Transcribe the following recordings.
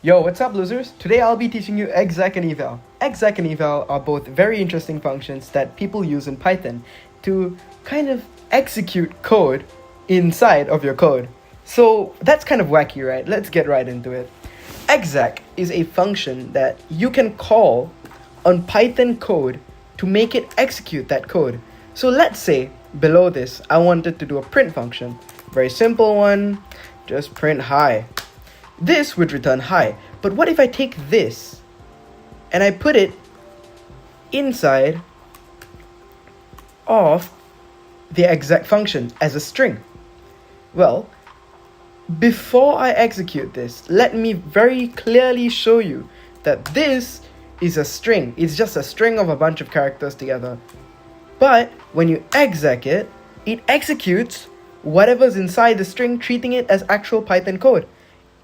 Yo, what's up, losers? Today I'll be teaching you exec and eval. Exec and eval are both very interesting functions that people use in Python to kind of execute code inside of your code. So that's kind of wacky, right? Let's get right into it. Exec is a function that you can call on Python code to make it execute that code. So let's say below this, I wanted to do a print function. Very simple one, just print hi. This would return hi. But what if I take this and I put it inside of the exec function as a string? Well, before I execute this, let me very clearly show you that this is a string. It's just a string of a bunch of characters together. But when you exec it, it executes whatever's inside the string, treating it as actual Python code.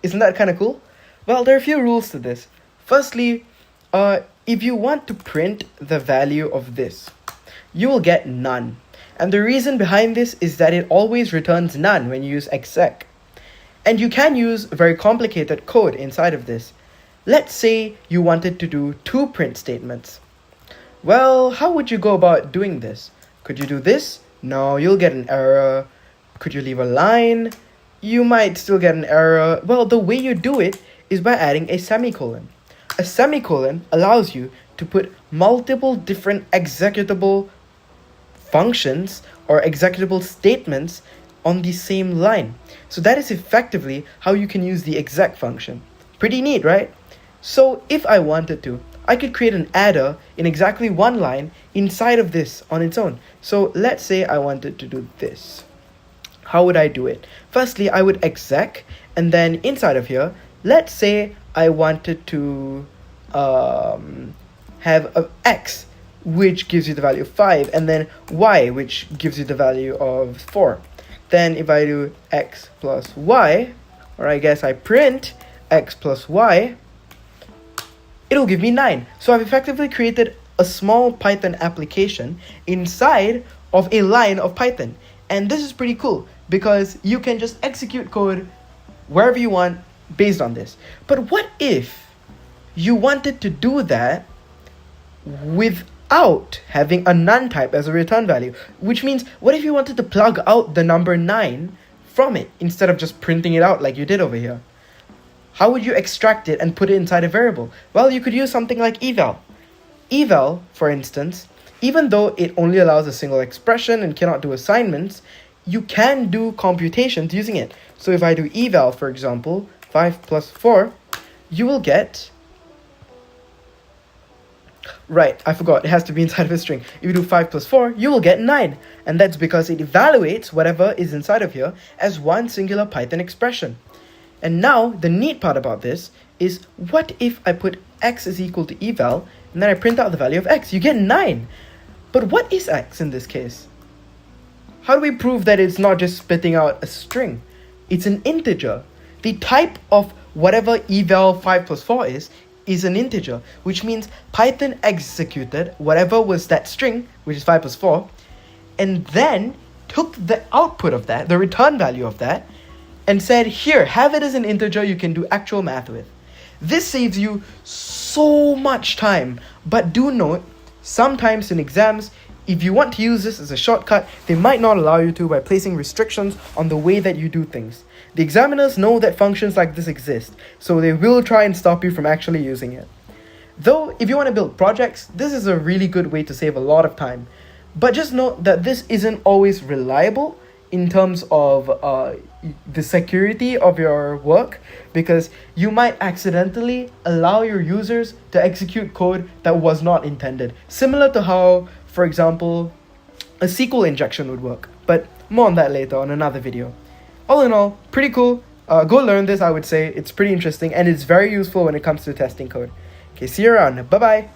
Isn't that kind of cool? Well, there are a few rules to this. Firstly, if you want to print the value of this, you will get none. And the reason behind this is that it always returns none when you use exec. And you can use very complicated code inside of this. Let's say you wanted to do two print statements. Well, how would you go about doing this? Could you do this? No, you'll get an error. Could you leave a line? You might still get an error. Well, the way you do it is by adding a semicolon. A semicolon allows you to put multiple different executable functions or executable statements on the same line. So that is effectively how you can use the exec function. Pretty neat, right? So if I wanted to, I could create an adder in exactly one line inside of this on its own. So let's say I wanted to do this. How would I do it? Firstly, I would exec, and then inside of here, let's say I wanted to have a x, which gives you the value of 5, and then y, which gives you the value of 4. Then if I do x plus y, or I guess I print x plus y, it'll give me 9. So I've effectively created a small Python application inside of a line of Python. And this is pretty cool because you can just execute code wherever you want based on this. But what if you wanted to do that without having a none type as a return value? Which means, what if you wanted to plug out the number 9 from it instead of just printing it out like you did over here? How would you extract it and put it inside a variable? Well, you could use something like eval. Eval, for instance, even though it only allows a single expression and cannot do assignments, you can do computations using it. So if I do eval, for example, 5 plus 4, you will get... Right, I forgot, it has to be inside of a string. If you do 5 plus 4, you will get 9. And that's because it evaluates whatever is inside of here as one singular Python expression. And now, the neat part about this is, what if I put x is equal to eval, and then I print out the value of x? You get 9. But what is x in this case? How do we prove that it's not just spitting out a string? It's an integer. The type of whatever eval 5 plus 4 is an integer, which means Python executed whatever was that string, which is 5 plus 4, and then took the output of that, the return value of that, and said, here, have it as an integer you can do actual math with. This saves you so much time, but do note, sometimes in exams, if you want to use this as a shortcut, they might not allow you to by placing restrictions on the way that you do things. The examiners know that functions like this exist, so they will try and stop you from actually using it. Though, if you want to build projects, this is a really good way to save a lot of time. But just note that this isn't always reliable in terms of the security of your work, because you might accidentally allow your users to execute code that was not intended. Similar to how, for example, a SQL injection would work. But more on that later on another video. All in all, pretty cool. Go learn this, I would say. It's pretty interesting and it's very useful when it comes to testing code. Okay, see you around. Bye-bye.